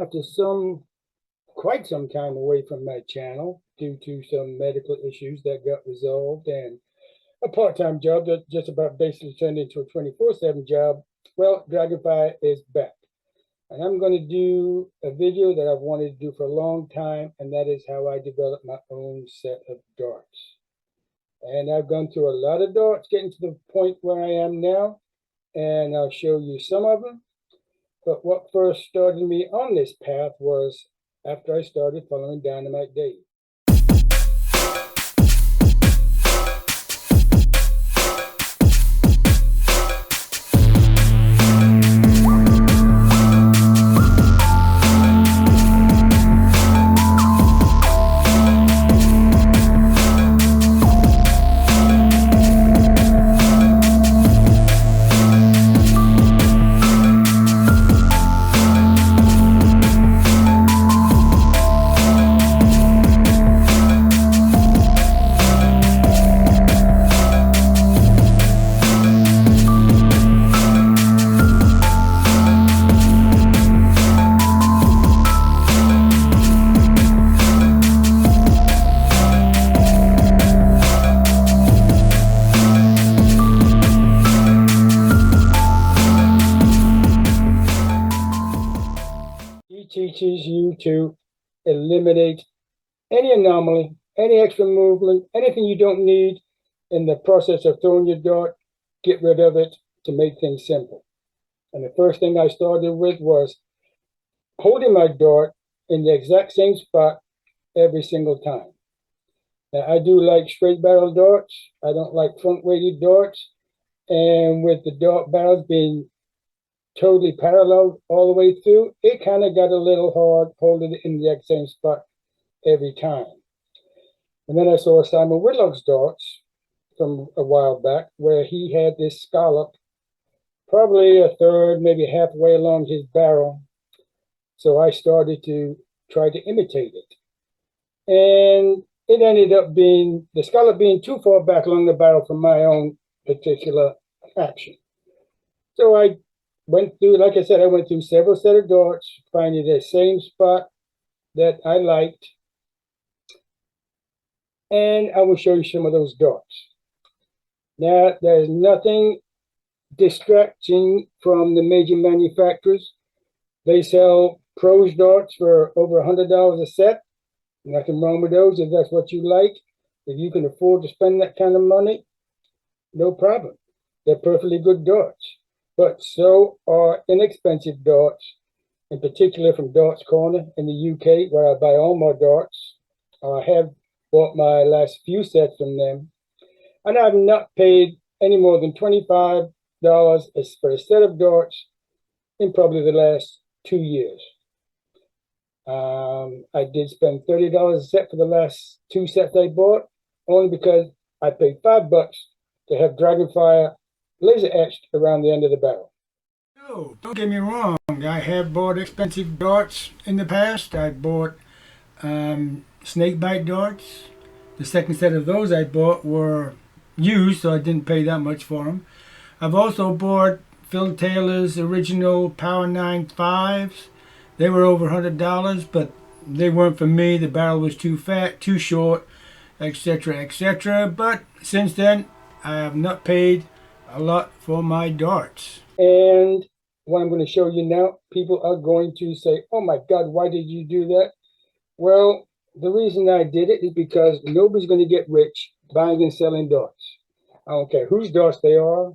after quite some time away from my channel due to some medical issues that got resolved and a part-time job that just about basically turned into a 24/7 job. Well, Dragonfire is back. And I'm going to do a video that I've wanted to do for a long time, and that is how I developed my own set of darts. And I've gone through a lot of darts getting to the point where I am now, and I'll show you some of them. But what first started me on this path was after I started following Dynamite Dave. Teaches you to eliminate any anomaly, any extra movement, anything you don't need in the process of throwing your dart. Get rid of it to make things simple. And the first thing I started with was holding my dart in the exact same spot every single time. Now, I do like straight barrel darts. I don't like front weighted darts. And with the dart barrels being totally parallel all the way through, it kind of got a little hard holding it in the exact same spot every time. And then I saw Simon Whitlock's darts from a while back where he had this scallop probably a third, maybe halfway along his barrel. So I started to try to imitate it. And it ended up being, the scallop being too far back along the barrel for my own particular action. So I went through, like I said, I went through several set of darts, finding the same spot that I liked. And I will show you some of those darts. Now, there's nothing distracting from the major manufacturers. They sell pros darts for over $100 a set. Nothing wrong with those if that's what you like. If you can afford to spend that kind of money, no problem. They're perfectly good darts. But so are inexpensive darts, in particular from Darts Corner in the UK, where I buy all my darts. I have bought my last few sets from them. And I've not paid any more than $25 for a set of darts in probably the last 2 years. I did spend $30 a set for the last 2 sets I bought, only because I paid $5 to have Dragonfire laser etched around the end of the barrel. No, don't get me wrong. I have bought expensive darts in the past. I bought snakebite darts. The second set of those I bought were used, so I didn't pay that much for them. I've also bought Phil Taylor's original Power 9 5s. They were over $100, but they weren't for me. The barrel was too fat, too short, etc., etc. But since then, I have not paid a lot for my darts. And what I'm going to show you now, people are going to say, oh my God, why did you do that? Well, the reason I did it is because nobody's going to get rich buying and selling darts. I don't care whose darts they are.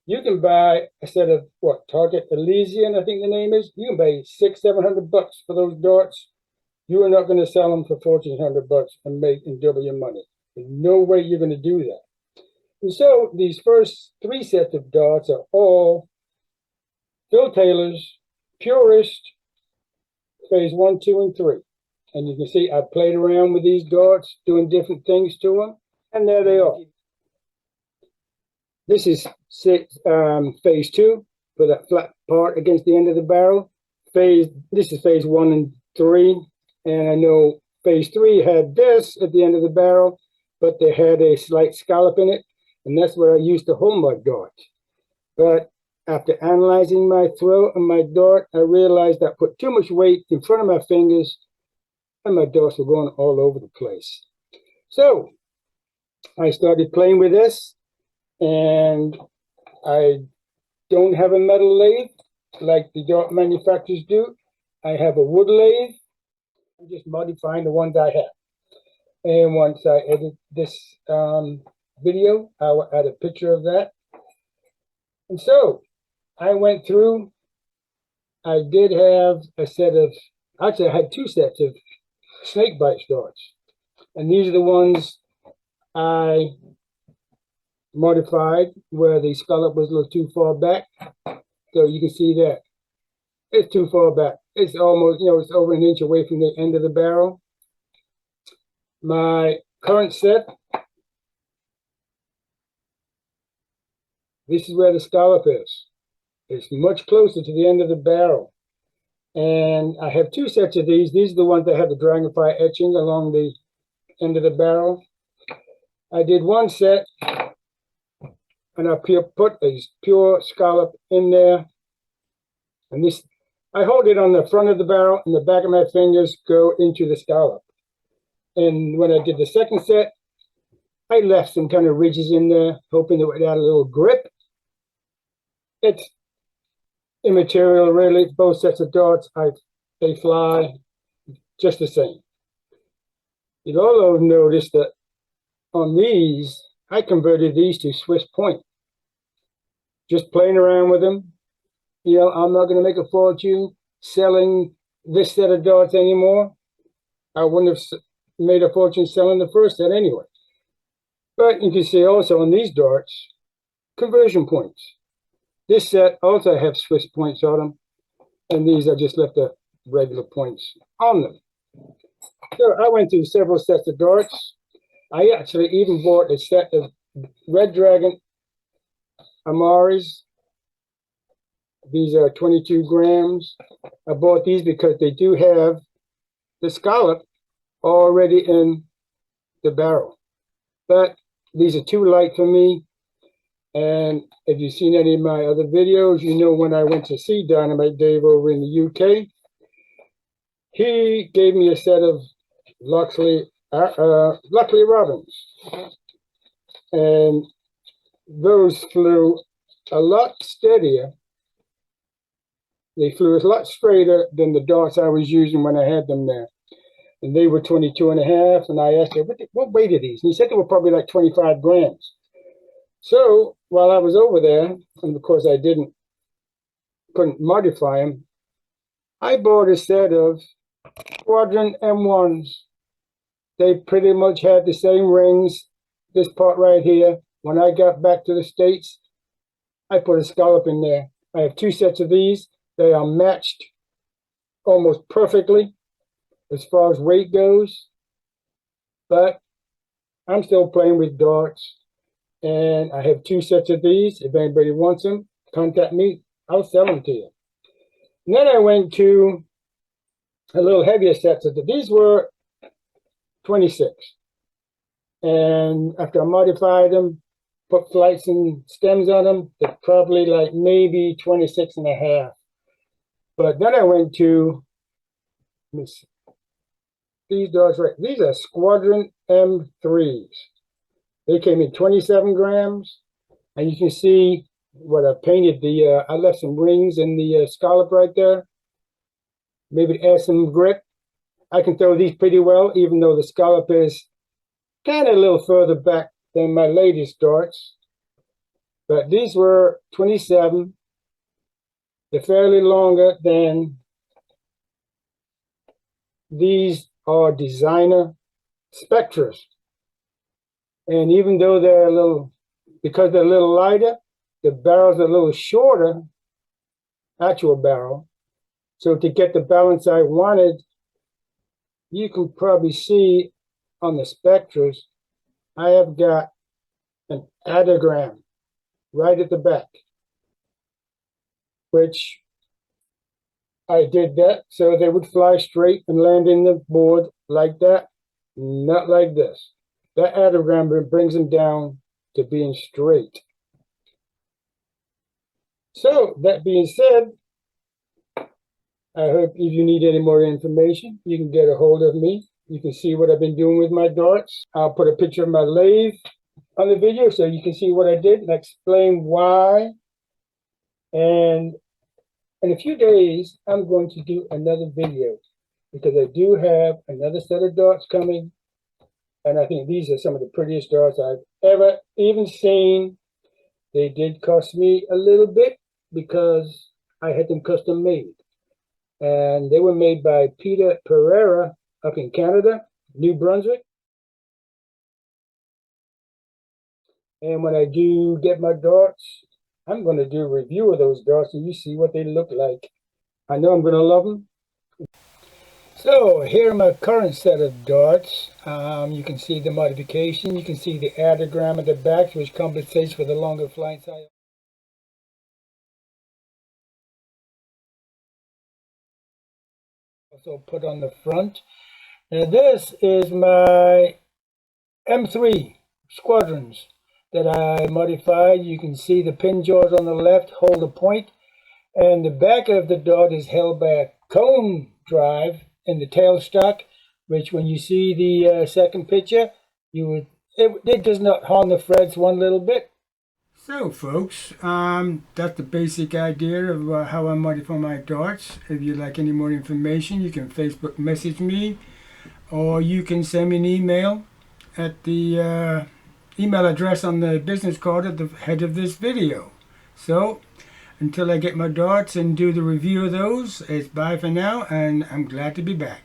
You can buy a set of, Target Elysian, I think the name is. You can pay $600-700 for those darts. You are not going to sell them for $1,400 and double your money. There's no way you're going to do that. And so these first 3 sets of darts are all Phil Taylor's purest phase 1, 2, and 3. And you can see I played around with these darts, doing different things to them, and there they are. This is phase 2 for that flat part against the end of the barrel. This is phase 1 and 3, and I know phase 3 had this at the end of the barrel, but they had a slight scallop in it. And that's what I used to hold my dart. But after analyzing my throat and my dart, I realized I put too much weight in front of my fingers and my darts were going all over the place. So I started playing with this, and I don't have a metal lathe like the dart manufacturers do. I have a wood lathe. I'm just modifying the ones I have. And once I edit this video, I will add a picture of that. And so I went through. I did have a set of, actually I had two sets of snake bite darts. And these are the ones I modified where the scallop was a little too far back. So you can see that it's too far back. It's almost, it's over an inch away from the end of the barrel. My current set, this is where the scallop is. It's much closer to the end of the barrel. And I have two sets of these. These are the ones that have the Dragonfire etching along the end of the barrel. I did one set, and I put a pure scallop in there. And this, I hold it on the front of the barrel, and the back of my fingers go into the scallop. And when I did the second set, I left some kind of ridges in there, hoping it would add a little grip. It's immaterial, really. Both sets of darts, they fly just the same. You'll also notice that on these, I converted these to Swiss point. Just playing around with them. I'm not going to make a fortune selling this set of darts anymore. I wouldn't have made a fortune selling the first set anyway. But you can see also on these darts, conversion points. This set also have Swiss points on them, and these I just left the regular points on them. So I went through several sets of darts. I actually even bought a set of Red Dragon Amaris. These are 22 grams. I bought these because they do have the scallop already in the barrel. But these are too light for me. And if you've seen any of my other videos, you know when I went to see Dynamite Dave over in the UK, he gave me a set of Luxley Robins. And those flew a lot steadier. They flew a lot straighter than the darts I was using when I had them there. And they were 22 and a half. And I asked him, what weight are these? And he said they were probably like 25 grams. So while I was over there, and of course I couldn't modify them, I bought a set of Squadron M1s. They pretty much had the same rings, this part right here. When I got back to the States, I put a scallop in there. I have two sets of these. They are matched almost perfectly as far as weight goes. But I'm still playing with darts. And I have two sets of these. If anybody wants them, contact me. I'll sell them to you. And then I went to a little heavier set. So these were 26. And after I modified them, put flights and stems on them, they're probably like maybe 26 and a half. But then I went to, let me see, these darts right. These are Squadron M3s. They came in 27 grams, and you can see what I painted. I left some rings in the scallop right there, maybe to add some grip. I can throw these pretty well, even though the scallop is kind of a little further back than my latest darts. But these were 27. They're fairly longer than these are designer Spectras. And even though because they're a little lighter, the barrel's a little shorter, actual barrel. So to get the balance I wanted, you can probably see on the Spectras, I have got an adagram right at the back, which I did that so they would fly straight and land in the board like that, not like this. That adagram brings them down to being straight. So that being said, I hope if you need any more information, you can get a hold of me. You can see what I've been doing with my darts. I'll put a picture of my lathe on the video so you can see what I did and explain why. And in a few days, I'm going to do another video because I do have another set of darts coming. And I think these are some of the prettiest darts I've ever even seen. They did cost me a little bit because I had them custom made. And they were made by Peter Pereira up in Canada, New Brunswick. And when I do get my darts, I'm going to do a review of those darts and you see what they look like. I know I'm going to love them. So here are my current set of darts. You can see the modification. You can see the addergram at the back, which compensates for the longer flying side. Also put on the front. Now this is my M3 squadrons that I modified. You can see the pin jaws on the left hold a point, and the back of the dart is held by a cone drive in the tailstock, which when you see the second picture, it does not harm the frets one little bit. So folks, that's the basic idea of how I modify my darts. If you'd like any more information, you can Facebook message me, or you can send me an email at the email address on the business card at the head of this video. So until I get my darts and do the review of those, it's bye for now, and I'm glad to be back.